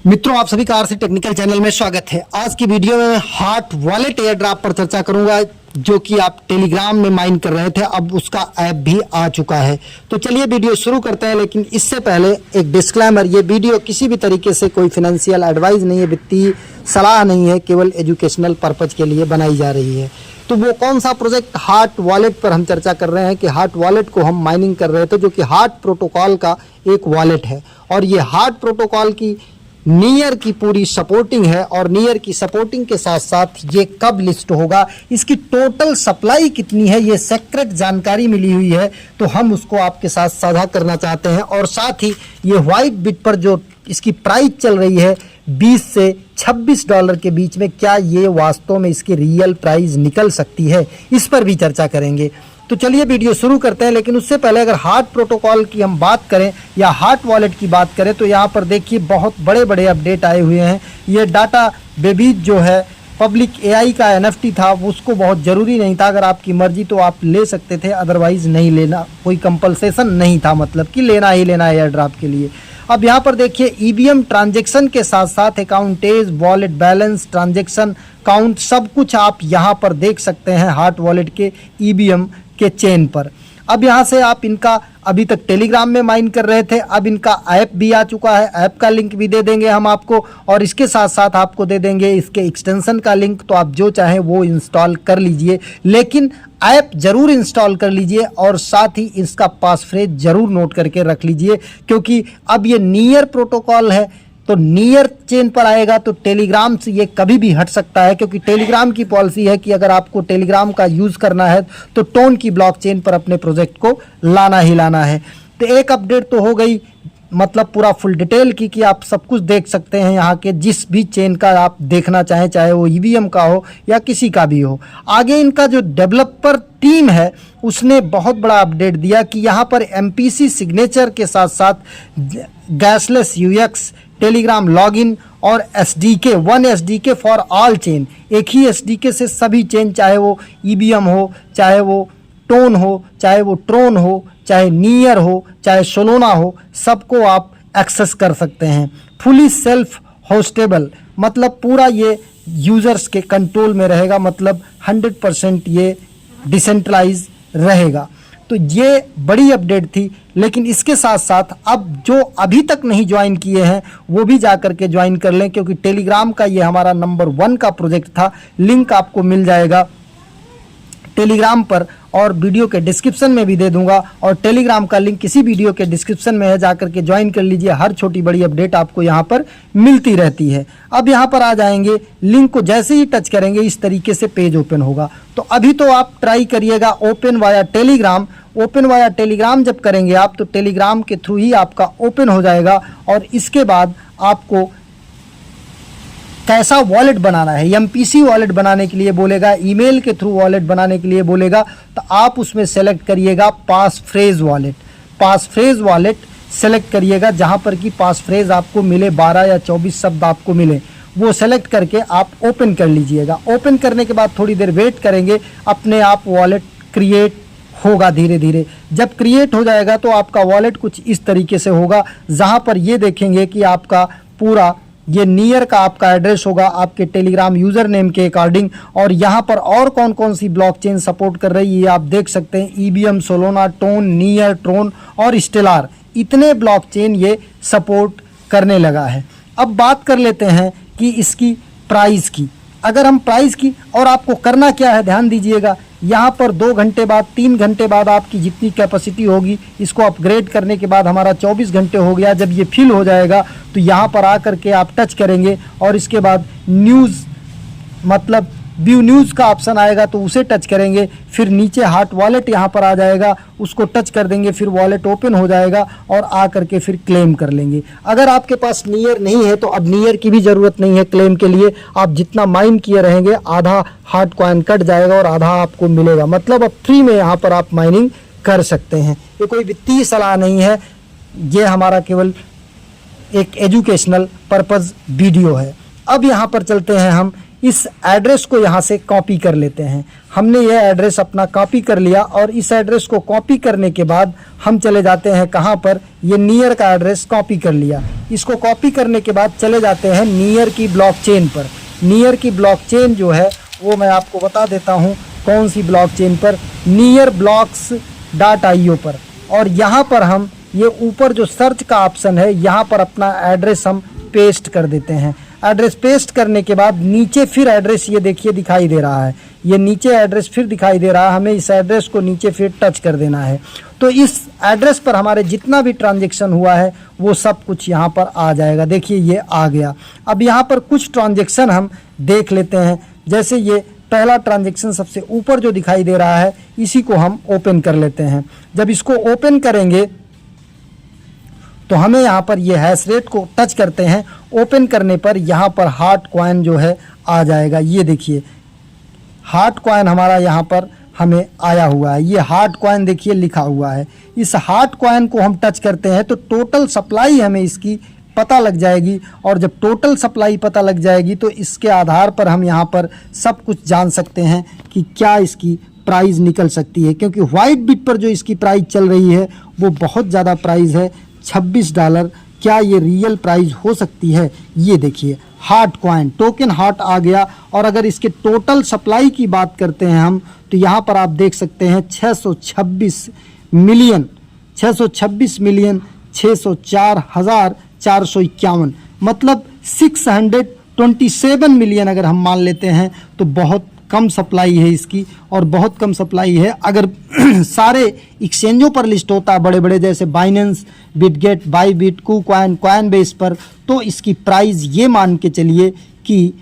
मित्रों, आप सभी का आरसी टेक्निकल चैनल में स्वागत है। आज की वीडियो में हॉट वॉलेट एयर ड्रॉप पर चर्चा करूंगा, जो कि आप टेलीग्राम में माइन कर रहे थे, अब उसका ऐप भी आ चुका है। तो चलिए वीडियो शुरू करते हैं, लेकिन इससे पहले एक डिस्क्लेमर, ये वीडियो किसी भी तरीके से कोई फाइनेंशियल एडवाइस नहीं है, वित्तीय सलाह नहीं है, केवल एजुकेशनल पर्पज के लिए बनाई जा रही है। तो वो कौन सा प्रोजेक्ट हॉट वॉलेट पर हम चर्चा कर रहे हैं कि हॉट वॉलेट को हम माइनिंग कर रहे थे, जो कि हॉट प्रोटोकॉल का एक वॉलेट है। और ये हॉट प्रोटोकॉल की नियर की पूरी सपोर्टिंग है, और नियर की सपोर्टिंग के साथ साथ ये कब लिस्ट होगा, इसकी टोटल सप्लाई कितनी है, ये सीक्रेट जानकारी मिली हुई है। तो हम उसको आपके साथ साझा करना चाहते हैं। और साथ ही ये व्हाइट बिट पर जो इसकी प्राइस चल रही है 20 से $26 के बीच में, क्या ये वास्तव में इसकी रियल प्राइस निकल सकती है, इस पर भी चर्चा करेंगे। तो चलिए वीडियो शुरू करते हैं। लेकिन उससे पहले अगर हॉट प्रोटोकॉल की हम बात करें या हॉट वॉलेट की बात करें, तो यहाँ पर देखिए बहुत बड़े बड़े अपडेट आए हुए हैं। ये डाटा बेबीज जो है पब्लिक एआई का एनएफटी था, उसको बहुत ज़रूरी नहीं था। अगर आपकी मर्जी तो आप ले सकते थे, अदरवाइज़ नहीं लेना, कोई कंपल्सेशन नहीं था, मतलब कि लेना ही लेना है एयर ड्रॉप के लिए। अब यहाँ पर देखिए ईवीएम ट्रांजैक्शन के साथ साथ अकाउंटेज, वॉलेट बैलेंस, ट्रांजैक्शन काउंट, सब कुछ आप यहाँ पर देख सकते हैं हॉट वॉलेट के ईवीएम के चेन पर। अब यहाँ से आप इनका अभी तक टेलीग्राम में माइन कर रहे थे, अब इनका ऐप भी आ चुका है। ऐप का लिंक भी दे देंगे हम आपको, और इसके साथ साथ आपको दे देंगे इसके एक्सटेंशन का लिंक। तो आप जो चाहें वो इंस्टॉल कर लीजिए, लेकिन ऐप ज़रूर इंस्टॉल कर लीजिए, और साथ ही इसका पासफ्रेज ज़रूर नोट करके रख लीजिए, क्योंकि अब ये नियर प्रोटोकॉल है, तो नियर चेन पर आएगा तो टेलीग्राम से ये कभी भी हट सकता है। क्योंकि टेलीग्राम की पॉलिसी है कि अगर आपको टेलीग्राम का यूज़ करना है तो टोन की ब्लॉकचेन पर अपने प्रोजेक्ट को लाना ही लाना है। तो एक अपडेट तो हो गई, मतलब पूरा फुल डिटेल की, कि आप सब कुछ देख सकते हैं यहाँ के, जिस भी चेन का आप देखना चाहें, चाहे वो ईवीएम का हो या किसी का भी हो। आगे इनका जो डेवलपर टीम है उसने बहुत बड़ा अपडेट दिया कि यहाँ पर एमपीसी सिग्नेचर के साथ साथ गैसलेस यूएक्स, टेलीग्राम लॉगिन और SDK, one SDK for all chain, एक ही एसडीके से सभी चेन, चाहे वो ईवीएम हो, चाहे वो टोन हो, चाहे वो ट्रोन हो, चाहे नियर हो, चाहे सोलोना हो, सबको आप एक्सेस कर सकते हैं। फुली सेल्फ होस्टेबल, मतलब पूरा ये यूज़र्स के कंट्रोल में रहेगा, मतलब 100% ये डिसेंट्रलाइज रहेगा। तो ये बड़ी अपडेट थी। लेकिन इसके साथ साथ अब जो अभी तक नहीं ज्वाइन किए हैं वो भी जा कर के ज्वाइन कर लें, क्योंकि टेलीग्राम का ये हमारा नंबर 1 का प्रोजेक्ट था। लिंक आपको मिल जाएगा टेलीग्राम पर, और वीडियो के डिस्क्रिप्शन में भी दे दूंगा, और टेलीग्राम का लिंक किसी वीडियो के डिस्क्रिप्शन में है, जाकर के ज्वाइन कर लीजिए। हर छोटी बड़ी अपडेट आपको यहाँ पर मिलती रहती है। अब यहाँ पर आ जाएंगे, लिंक को जैसे ही टच करेंगे इस तरीके से पेज ओपन होगा। तो अभी तो आप ट्राई करिएगा open via Telegram. Open via Telegram जब करेंगे आप, तो टेलीग्राम के थ्रू ही आपका ओपन हो जाएगा, और इसके बाद आपको कैसा वॉलेट बनाना है, एमपीसी वॉलेट बनाने के लिए बोलेगा, ईमेल के थ्रू वॉलेट बनाने के लिए बोलेगा, तो आप उसमें सेलेक्ट करिएगा पास फ्रेज वॉलेट। पास फ्रेज वॉलेट सेलेक्ट करिएगा, जहां पर कि पास फ्रेज आपको मिले, 12 या 24 शब्द आपको मिले, वो सेलेक्ट करके आप ओपन कर लीजिएगा। ओपन करने के बाद थोड़ी देर वेट करेंगे, अपने आप वॉलेट क्रिएट होगा धीरे धीरे। जब क्रिएट हो जाएगा तो आपका वॉलेट कुछ इस तरीके से होगा, जहां पर ये देखेंगे कि आपका पूरा ये नियर का आपका एड्रेस होगा आपके टेलीग्राम यूज़र नेम के अकॉर्डिंग, और यहाँ पर और कौन कौन सी ब्लॉकचेन सपोर्ट कर रही है आप देख सकते हैं। EVM, Solana, Ton, Near, Tron और स्टेलार, इतने ब्लॉकचेन ये सपोर्ट करने लगा है। अब बात कर लेते हैं कि इसकी प्राइस की। अगर हम प्राइस की, और आपको करना क्या है ध्यान दीजिएगा, यहाँ पर 2 घंटे बाद, 3 घंटे बाद आपकी जितनी कैपेसिटी होगी, इसको अपग्रेड करने के बाद हमारा 24 घंटे हो गया। जब ये फिल हो जाएगा तो यहाँ पर आकर के आप टच करेंगे, और इसके बाद न्यूज़, मतलब व्यू न्यूज़ का ऑप्शन आएगा, तो उसे टच करेंगे। फिर नीचे हॉट वॉलेट यहाँ पर आ जाएगा, उसको टच कर देंगे, फिर वॉलेट ओपन हो जाएगा, और आ करके फिर क्लेम कर लेंगे। अगर आपके पास नियर नहीं है तो अब नियर की भी ज़रूरत नहीं है क्लेम के लिए। आप जितना माइन किए रहेंगे, आधा हॉट कॉइन कट जाएगा और आधा आपको मिलेगा, मतलब अब फ्री में यहाँ पर आप माइनिंग कर सकते हैं। ये कोई वित्तीय सलाह नहीं है, ये हमारा केवल एक एजुकेशनल पर्पज़ वीडियो है। अब यहाँ पर चलते हैं हम इस एड्रेस को यहाँ से कॉपी कर लेते हैं। हमने यह एड्रेस अपना कॉपी कर लिया और इस एड्रेस को कॉपी करने के बाद हम चले जाते हैं कहाँ पर, ये नियर का एड्रेस कॉपी कर लिया। इसको कॉपी करने के बाद चले जाते हैं नियर की ब्लॉकचेन पर। नियर की ब्लॉकचेन जो है वो मैं आपको बता देता हूँ कौन सी ब्लॉकचेन पर, nearblocks.io पर। और यहाँ पर हम ये ऊपर जो सर्च का ऑप्शन है यहाँ पर अपना एड्रेस हम पेस्ट कर देते हैं। एड्रेस पेस्ट करने के बाद नीचे फिर एड्रेस ये देखिए दिखाई दे रहा है, ये नीचे एड्रेस फिर दिखाई दे रहा है। हमें इस एड्रेस को नीचे फिर टच कर देना है। तो इस एड्रेस पर हमारे जितना भी ट्रांजैक्शन हुआ है वो सब कुछ यहाँ पर आ जाएगा। देखिए ये आ गया। अब यहाँ पर कुछ ट्रांजैक्शन हम देख लेते हैं। जैसे ये पहला ट्रांजैक्शन सबसे ऊपर जो दिखाई दे रहा है इसी को हम ओपन कर लेते हैं। जब इसको ओपन करेंगे तो हमें यहाँ पर ये हैश रेट को टच करते हैं। ओपन करने पर यहाँ पर हार्ट कॉइन जो है आ जाएगा। ये देखिए हार्ट कॉइन हमारा यहाँ पर हमें आया हुआ है। ये हार्ट कॉइन देखिए लिखा हुआ है। इस हार्ट कॉइन को हम टच करते हैं तो टोटल सप्लाई हमें इसकी पता लग जाएगी। और जब टोटल सप्लाई पता लग जाएगी तो इसके आधार पर हम यहाँ पर सब कुछ जान सकते हैं कि क्या इसकी प्राइस निकल सकती है। क्योंकि वाइट बिट पर जो इसकी प्राइस चल रही है वो बहुत ज़्यादा प्राइस है, $26। क्या ये रियल प्राइस हो सकती है? ये देखिए हार्ट कॉइन टोकन हार्ट आ गया। और अगर इसके टोटल सप्लाई की बात करते हैं हम तो यहाँ पर आप देख सकते हैं 626 मिलियन 604,451, मतलब 627 मिलियन अगर हम मान लेते हैं तो बहुत कम सप्लाई है इसकी। और बहुत कम सप्लाई है। अगर सारे एक्सचेंजों पर लिस्ट होता है बड़े बड़े जैसे Binance, Bitget, Bybit, KuCoin, Coinbase पर, तो इसकी प्राइस ये मान के चलिए कि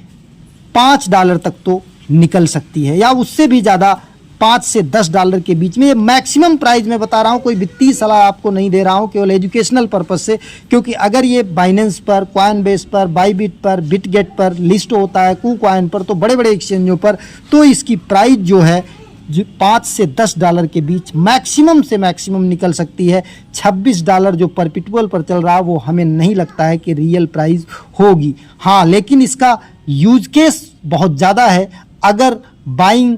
$5 तक तो निकल सकती है या उससे भी ज़्यादा, $5 से $10 के बीच में। ये मैक्सिमम प्राइस मैं बता रहा हूँ, कोई वित्तीय सलाह आपको नहीं दे रहा हूँ, केवल एजुकेशनल पर्पज से। क्योंकि अगर ये बाइनेंस पर, कॉइनबेस पर, बाईबिट पर, बिटगेट पर लिस्ट होता है, कूकॉइन पर, तो बड़े बड़े एक्सचेंजों पर, तो इसकी प्राइस जो है $5 से $10 के बीच मैक्सिमम से मैक्सिमम निकल सकती है। $26 जो परपिटुअल पर चल रहा है वो हमें नहीं लगता है कि रियल प्राइस होगी। हाँ, लेकिन इसका यूज केस बहुत ज़्यादा है। अगर बाइंग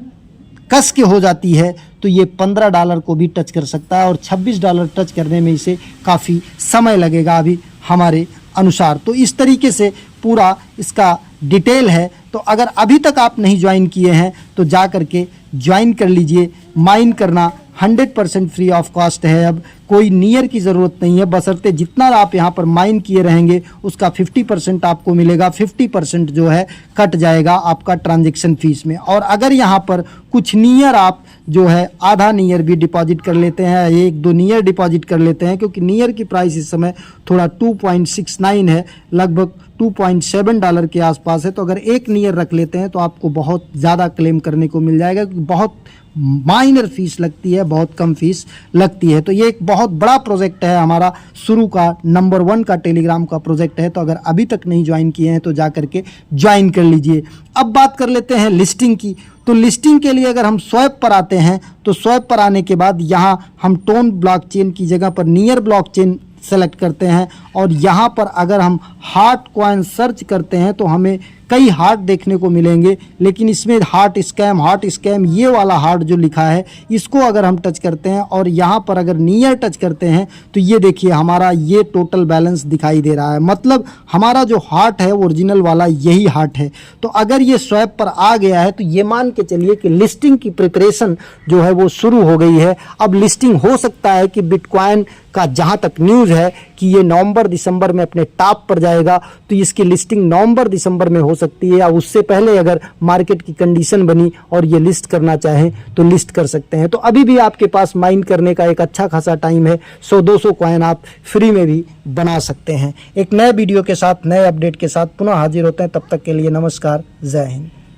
कस के हो जाती है तो ये $15 को भी टच कर सकता है और $26 टच करने में इसे काफ़ी समय लगेगा अभी हमारे अनुसार। तो इस तरीके से पूरा इसका डिटेल है। तो अगर अभी तक आप नहीं ज्वाइन किए हैं तो जा करके ज्वाइन कर लीजिए। माइन करना 100% फ्री ऑफ कॉस्ट है। अब कोई नियर की ज़रूरत नहीं है, बशर्ते जितना आप यहाँ पर माइन किए रहेंगे उसका 50% आपको मिलेगा। 50% जो है कट जाएगा आपका ट्रांजैक्शन फीस में। और अगर यहाँ पर कुछ नियर आप जो है आधा नियर भी डिपॉजिट कर लेते हैं, 1-2 नियर डिपॉजिट कर लेते हैं, क्योंकि नियर की प्राइस इस समय थोड़ा 2.69 है, लगभग $2.7 के आसपास है। तो अगर एक नियर रख लेते हैं तो आपको बहुत ज़्यादा क्लेम करने को मिल जाएगा, क्योंकि बहुत माइनर फीस लगती है, बहुत कम फीस लगती है। तो ये एक बहुत बड़ा प्रोजेक्ट है हमारा, शुरू का नंबर 1 का टेलीग्राम का प्रोजेक्ट है। तो अगर अभी तक नहीं ज्वाइन किए हैं तो जा करके ज्वाइन कर लीजिए। अब बात कर लेते हैं लिस्टिंग की। तो लिस्टिंग के लिए अगर हम स्वैप पर आते हैं तो स्वैप पर आने के बाद यहाँ हम टोन ब्लॉकचेन की जगह पर नियर ब्लॉकचेन सेलेक्ट करते हैं। और यहाँ पर अगर हम हार्ट कॉइन सर्च करते हैं तो हमें कई हार्ट देखने को मिलेंगे, लेकिन इसमें हार्ट स्कैम ये वाला हार्ट जो लिखा है इसको अगर हम टच करते हैं और यहाँ पर अगर नियर टच करते हैं तो ये देखिए हमारा ये टोटल बैलेंस दिखाई दे रहा है। मतलब हमारा जो हार्ट है ओरिजिनल वाला यही हार्ट है। तो अगर ये स्वैप पर आ गया है तो ये मान के चलिए कि लिस्टिंग की प्रिपरेशन जो है वो शुरू हो गई है। अब लिस्टिंग हो सकता है कि बिटकॉइन का जहाँ तक न्यूज़ है कि ये नवंबर-दिसंबर में अपने टॉप पर जाएगा, तो इसकी लिस्टिंग नवंबर-दिसंबर में हो सकती है, या उससे पहले अगर मार्केट की कंडीशन बनी और ये लिस्ट करना चाहें तो लिस्ट कर सकते हैं। तो अभी भी आपके पास माइन करने का एक अच्छा खासा टाइम है। 100-200 कॉइन आप फ्री में भी बना सकते हैं। एक नए वीडियो के साथ, नए अपडेट के साथ पुनः हाजिर होते हैं। तब तक के लिए नमस्कार, जय हिंद।